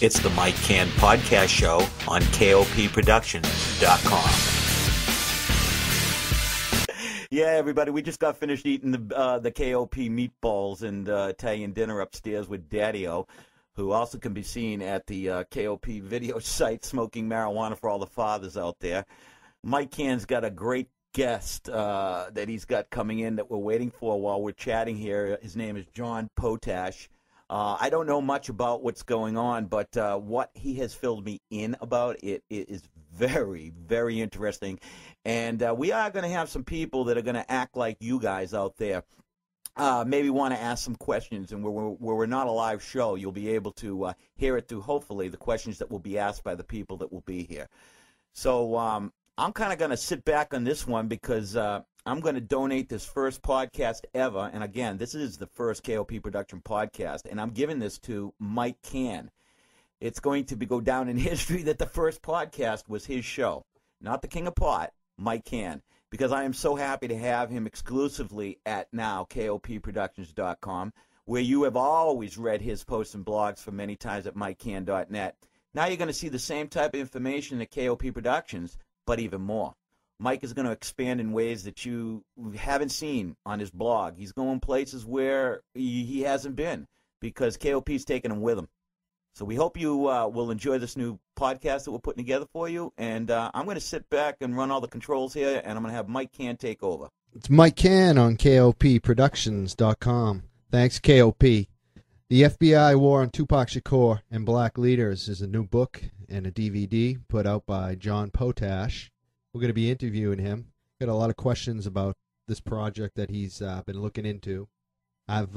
It's the Mike Can Podcast Show on cointelpro.Russell. Yeah, everybody, we just got finished eating the KOP meatballs and Italian dinner upstairs with Daddy-O, who also can be seen at the KOP video site, Smoking Marijuana for All the Fathers out there. Mike Can's got a great guest that he's got coming in that we're waiting for while we're chatting here. His name is John Potash. I don't know much about what's going on, but what he has filled me in about it is very, very interesting. And we are going to have some people that are going to act like you guys out there. Maybe want to ask some questions, and where we're not a live show, you'll be able to hear it through, hopefully, the questions that will be asked by the people that will be here. So I'm kind of going to sit back on this one because I'm going to donate this first podcast ever. And again, this is the first KOP production podcast, and I'm giving this to Mike Can. It's going to go down in history that the first podcast was his show, not the King of Pot, Mike Can, because I am so happy to have him exclusively at now cointelpro.Russell, where you have always read his posts and blogs for many times at mikecan.net. Now you're going to see the same type of information at KOP Productions, but even more. Mike is going to expand in ways that you haven't seen on his blog. He's going places where he hasn't been because KOP's taking him with him. So we hope you will enjoy this new podcast that we're putting together for you. And I'm going to sit back and run all the controls here, and I'm going to have Mike Can take over. It's Mike Can on cointelpro.Russell. Thanks, KOP. The FBI War on Tupac Shakur and Black Leaders is a new book and a DVD put out by John Potash. We're going to be interviewing him. Got a lot of questions about this project that he's been looking into. I've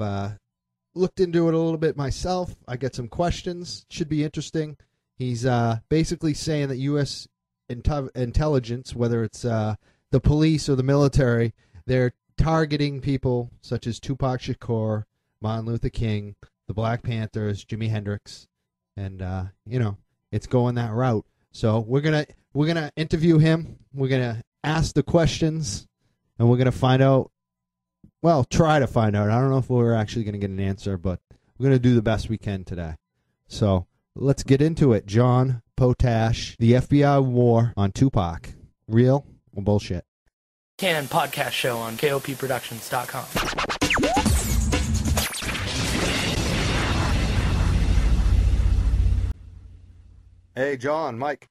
looked into it a little bit myself. I got some questions. Should be interesting. He's basically saying that U.S. intelligence, whether it's the police or the military, they're targeting people such as Tupac Shakur, Martin Luther King, the Black Panthers, Jimi Hendrix, and it's going that route. So we're gonna interview him. We're gonna ask the questions, and we're gonna find out. Well, try to find out. I don't know if we're actually gonna get an answer, but we're gonna do the best we can today. So let's get into it. John Potash, the FBI War on Tupac, real or bullshit? Can podcast show on cointelpro.Russell. Hey, John, Mike.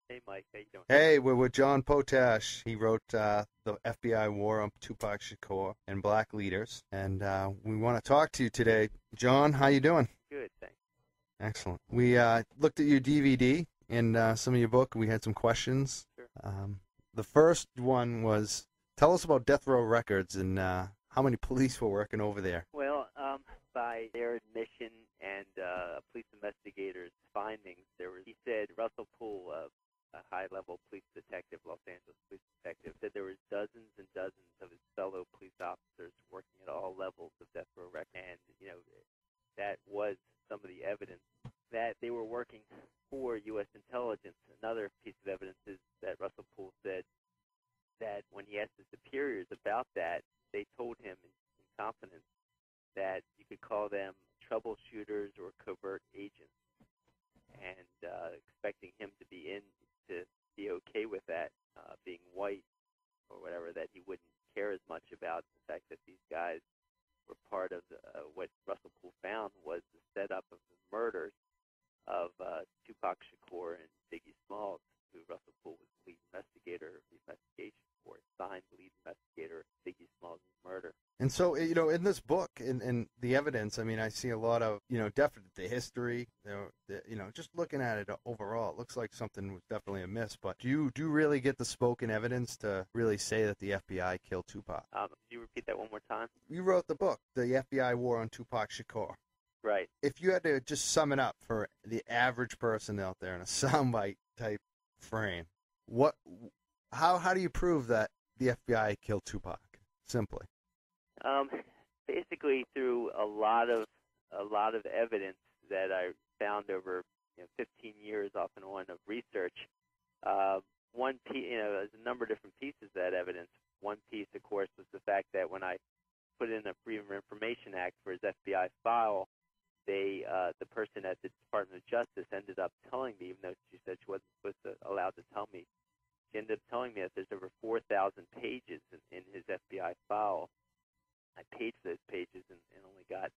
Hey, Mike. How you doing? Hey, we're with John Potash. He wrote the FBI War on Tupac Shakur and Black Leaders, and we want to talk to you today. John, how you doing? Good, thanks. Excellent. We looked at your DVD and some of your book. We had some questions. Sure. The first one was, tell us about Death Row Records and how many police were working over there. Well, by their admission and police investigators' findings, he said Russell Poole, a high-level police detective, Los Angeles police detective, said there was dozens and dozens of his fellow police officers working at all levels of Death Row Records, and that was some of the evidence that they were working for U.S. intelligence. Another piece of evidence is that Russell Poole said that when he asked his superiors about that, they told him in confidence that you could call them troubleshooters or covert agents, and expecting him to be okay with that, being white or whatever, that he wouldn't care as much about the fact that these guys were part of what Russell Poole found was the setup of the murders of Tupac Shakur and Biggie Smalls, who Russell Poole was the lead investigator of the investigation for, signed lead investigator of Biggie Smalls' murder. And so, in this book, in the evidence, I mean, I see a lot of, definitely the history, just looking at it overall, it looks like something was definitely amiss. But do you really get the spoken evidence to really say that the FBI killed Tupac? Could you repeat that one more time? You wrote the book, The FBI War on Tupac Shakur. Right. If you had to just sum it up for the average person out there in a soundbite type frame, how do you prove that the FBI killed Tupac? Simply. Basically through a lot of evidence that I found over 15 years off and on of research. One piece, there's a number of different pieces of that evidence. One piece, of course, was the fact that when I put in a Freedom of Information Act for his FBI file, the person at the Department of Justice ended up telling me, even though she said she wasn't allowed to tell me, she ended up telling me that there's over 4,000 pages in his FBI file. I paid for those pages and only got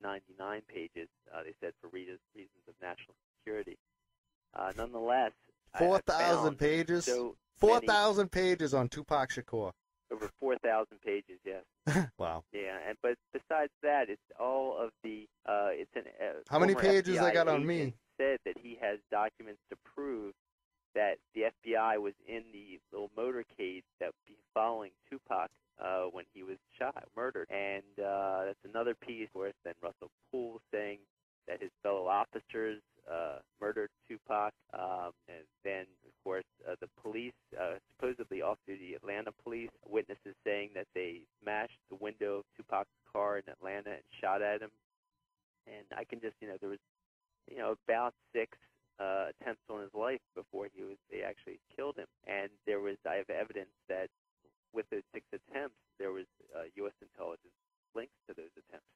99 pages, they said, for reasons of national security. Nonetheless, 4,000 pages? So 4,000 pages on Tupac Shakur. Over 4,000 pages, yes. Wow. Yeah, but besides that, it's all of the it's an how many pages FBI they got on me? Said that he has documents to prove that the FBI was in the little motorcade that would be following Tupac when he was murdered. And that's another piece, of course, then Russell Poole saying that his fellow officers murdered Tupac. And then, of course, the police, supposedly off-duty Atlanta police, witnesses saying that they smashed the window of Tupac's car in Atlanta and shot at him. And I can just, there was, about 6 attempts on his life before they actually killed him. And I have evidence that with those 6 attempts, there was U.S. intelligence links to those attempts.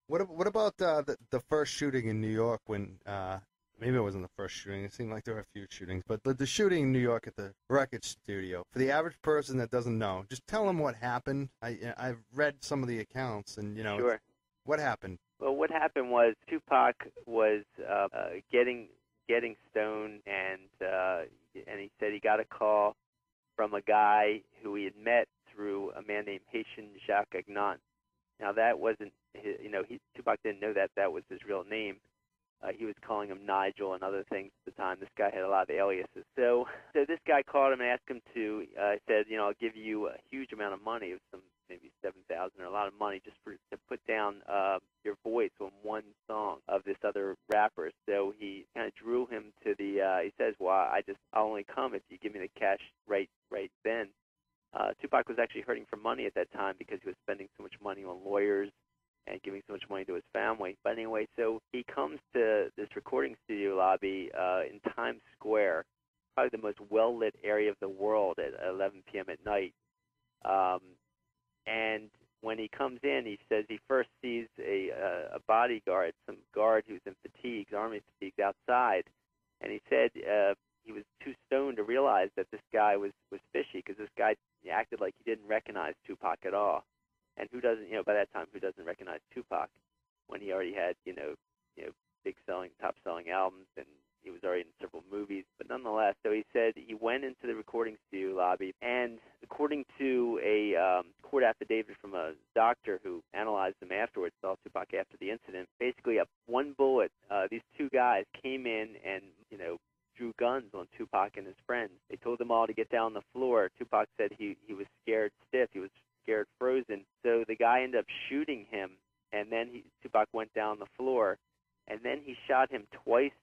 What about the first shooting in New York when maybe it wasn't the first shooting. It seemed like there were a few shootings. But the shooting in New York at the record studio, for the average person that doesn't know, just tell them what happened. I've read some of the accounts, and, Sure. What happened? Well, what happened was Tupac was getting stoned, and he said he got a call from a guy who he had met through a man named Haitian Jacques Agnon. Now, that wasn't his, Tupac didn't know that was his real name. He was calling him Nigel and other things at the time. This guy had a lot of aliases. So this guy called him and asked him to, said, I'll give you a huge amount of money, it was maybe $7,000 or a lot of money, just to put down your voice on one song of this other rapper. So he kind of drew him to he says, well, I'll only come if you give me the cash right then. Tupac was actually hurting for money at that time because he was spending so much money on lawyers and giving so much money to his family. But anyway, so he comes to this recording studio lobby in Times Square, probably the most well-lit area of the world at 11 p.m. at night. And when he comes in, he says he first sees a bodyguard, some guard who's in fatigues, army fatigues, outside. And he said he was too stoned to realize that this guy was fishy, because this guy acted like he didn't recognize Tupac at all. And who doesn't, by that time, who doesn't recognize Tupac when he already had, top selling albums, and he was already in several movies. But nonetheless, so he said he went into the recording studio lobby, and according to a court affidavit from a doctor who analyzed him afterwards, saw Tupac after the incident, basically one bullet, these two guys came in and, drew guns on Tupac and his friends. They told them all to get down on the floor. Tupac said he was scared stiff. He was scared frozen. So the guy ended up shooting him, and then Tupac went down on the floor, and then he shot him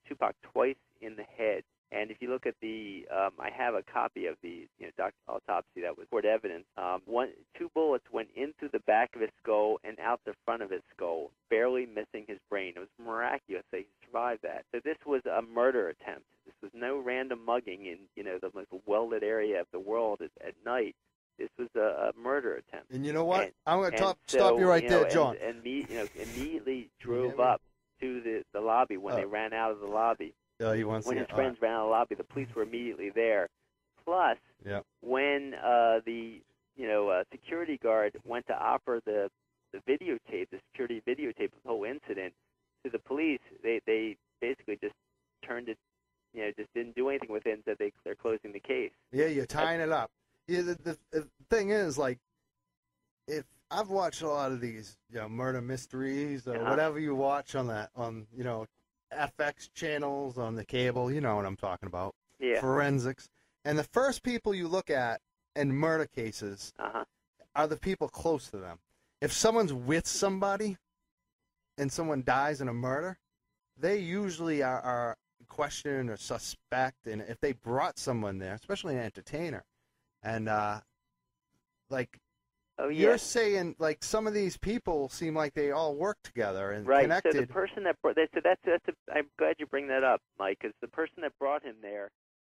Tupac twice in the head. And if you look at I have a copy of the doctor's autopsy that was court evidence. 2 bullets went in through the back of his skull and out the front of his skull, barely missing his brain. It was miraculous that he survived that. So this was a murder attempt. This was no random mugging in the most well-lit area of the world at night. This was a murder attempt. And you know what? I'm going to stop you right there, John. And immediately drove up to the lobby when they ran out of the lobby. When his friends ran out of the lobby, the police were immediately there. Plus, when the security guard went to offer the security videotape of the whole incident to the police, they basically just turned it, just didn't do anything with it and said they're closing the case. Yeah, you're tying it up. Yeah, the thing is, if I've watched a lot of these, murder mysteries or whatever you watch on FX channels on the cable, you know what I'm talking about. Yeah. Forensics. And the first people you look at in murder cases are the people close to them. If someone's with somebody and someone dies in a murder, they usually are questioned or suspect. And if they brought someone there, especially an entertainer, and you're saying, some of these people seem like they all work together and connected. So the person that I'm glad you bring that up, Mike, because the person that brought him there